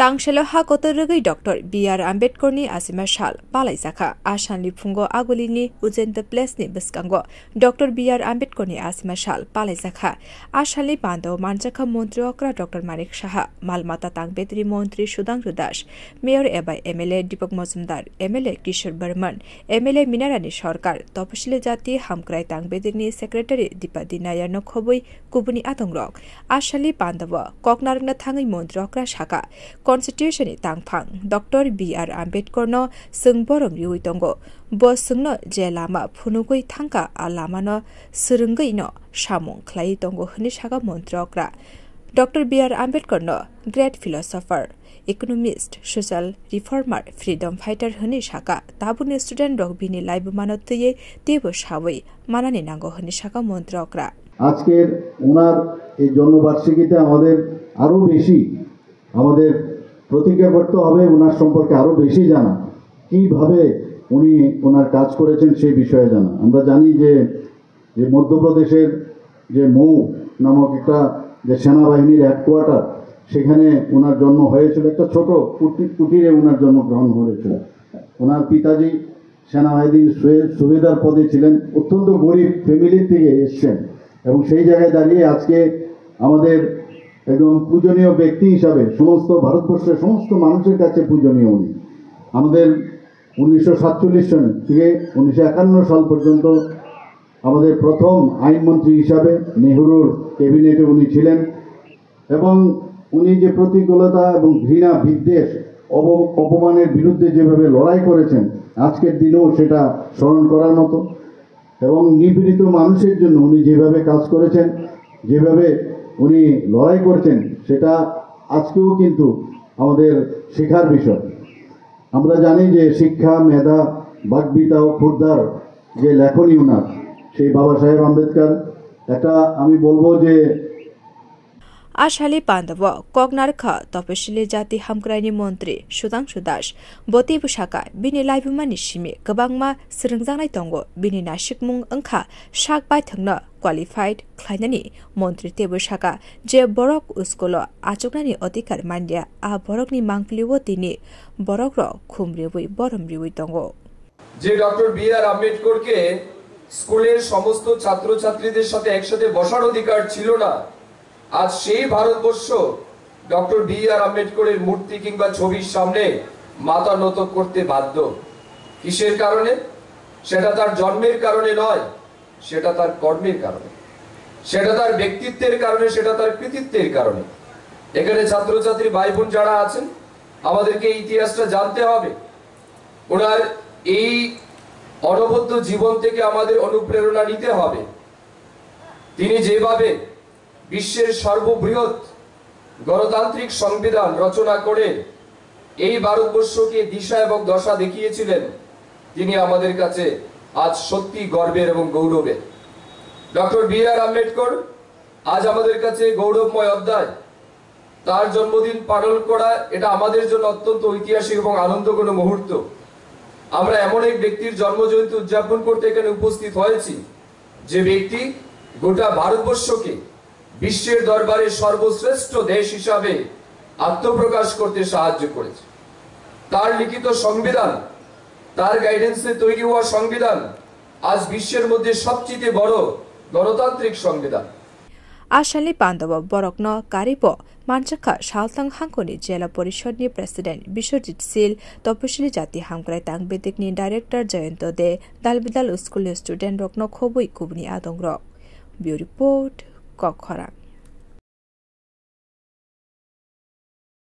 Tangshelo ha kotorugui Dr. B.R. Ambedkar ni asima shal palai saka ashan lifungo agulini ujenta place ni biskango Dr. B.R. Ambedkar ni asima shal palai saka ashali bando manjaka montri okra Dr. Manik Shaha Malmata Tangbetri Montri Sudhanshu Das Mayor ebai MLA Deepak Majumdar MLA Kishore Burman MLA Minarani Sarkar Topashili Jati Hamkrai Tangbetri ni Secretary Dipadi Nayar no khobui kubuni atongrok ashali bandawa koknarna thangai montri okra shaka Constitution ni tangphang Dr. B.R. Ambedkar no sungborom riui tongo bo sungno je lama phunugui thangka alama no surungui no samung khlai tongo hni saga montrokra Dr. B.R. Ambedkar no great philosopher economist social reformer freedom fighter hni saga tabuni student rok bini live manotye tebo sawai manani nango hni saga montrokra আজকের ওনার এই জন্মবার্ষিকীতে আমাদের আরো বেশি আমাদের প্রতিজ্ঞা করতে হবে ওনার সম্পর্কে আরো বেশি জানা কিভাবে উনি ওনার কাজ করেছেন সেই বিষয়ে জানা আমরা জানি যে মধ্যপ্রদেশের যে মৌ নামক একটা যে সেনাবাহিনীর হেডকোয়ার্টার সেখানে ওনার জন্ম হয়েছিল একটা ছোট কুটিরে ওনার জন্মগ্রহণ হয়েছিল ওনার পিতাজি সেনাবাহিনীর সুবেদার পদে ছিলেন অত্যন্ত গরিব ফ্যামিলি থেকে এসেছেন এবং সেই জায়গায় দাঁড়িয়ে আজকে আমাদের একদম পূজনীয় ব্যক্তি হিসাবে সমস্ত ভারতবর্ষের সমস্ত মানুষের কাছে পূজনীয় উনি আমাদের 1947 সাল থেকে 1951 সাল পর্যন্ত আমাদের প্রথম আইনমন্ত্রী হিসাবে নেহরুর ক্যাবিনেটে উনি ছিলেন এবং উনি যে প্রতিকূলতা এবং ঘৃণা বিদ্বেষ অপমানের বিরুদ্ধে যেভাবে লড়াই করেছেন আজকের দিনেও সেটা স্মরণ করার মতো এবং নিপীড়িত মানুষের জন্য উনি যেভাবে কাজ করেছেন যেভাবে উনি লড়াই করছেন সেটা আজকেও কিন্তু আমাদের শেখার বিষয় আমরা জানি যে শিক্ষা মেধা বাগ্মিতা ও ক্ষুদ্ধার যে লেখনী ওনার সেই বাবা সাহেব আম্বেদকর একটা আমি বলবো যে Ashali Pandawa, Kognarka, Topeshili Jati Hamkrani Montri, Sudhanshu Das, Boti Bushaka, Bini Laibumanishimi, Kabangma, Sringzanai Tongo, Bini Nashikmung Unka, Shak by Tungna, Qualified, Kleinani, Montri Tebushaka, Je Borok Uskolo, Achukani Otikar Mandia, A Borokni Mankliwotini, Borokro, Kumriwi, Boromriwi Tongo. যে doctor B.R. আম্বেদকরকে স্কুলের সমস্ত ছাত্রছাত্রীদের সাথে একসাথে বসার অধিকার ছিল না আজ সেই ভারতবর্ষ ডক্টর B.R. আম্বেদকরের মূর্তি কিংবা ছবির সামনে মাথা নত করতে বাধ্য কিসের কারণে সেটা তার জন্মের কারণে নয় সেটা তার কর্মের কারণে সেটা তার ব্যক্তিত্বের কারণে সেটা তার কৃতিত্বের কারণে এখানে ছাত্রছাত্রী ভাই বোন যারা আছেন আমাদেরকে ইতিহাসটা জানতে হবে ওনার এই অনবদ্য জীবন থেকে আমাদের অনুপ্রেরণা নিতে হবে তিনি যেভাবে বিশ্বের সর্ববৃহৎ গণতান্ত্রিক সংবিধান রচনা করে এই ভারতবর্ষকে দিশা এবং দশা দেখিয়েছিলেন তিনি আমাদের কাছে আজ সত্যি গর্বের এবং গৌরবের ডক্টর B.R. আম্বেদকর আজ আমাদের কাছে গৌরবময় অধ্যায় তার জন্মদিন পালন করা এটা আমাদের জন্য অত্যন্ত ঐতিহাসিক এবং আনন্দঘন মুহূর্ত আমরা এমন এক ব্যক্তির জন্মজয়ন্তী উদযাপন করতে এখানে উপস্থিত হয়েছি যে ব্যক্তি গোটা ভারতবর্ষকে বিশ্বের দরবারে সর্বশ্রেষ্ঠ দেশ হিসাবে আত্মপ্রকাশ করতে সাহায্য করেছে তার লিখিত সংবিধান তার গাইডেন্সে তৈরি হওয়া সংবিধান আজ বিশ্বের মধ্যে সবচেয়ে বড় গণতান্ত্রিক সংবিধান Ashali Pandawa Borokno Karipo Manchaka Shaltang Hankoni Jela Porishod ni President Bishojit Sil Topeshili Jati Hamkrai Tangbetk ni Director Jayanto De Dalbidal School student Rokno Khobui Kubni Adongrok Bureau Report Kokhara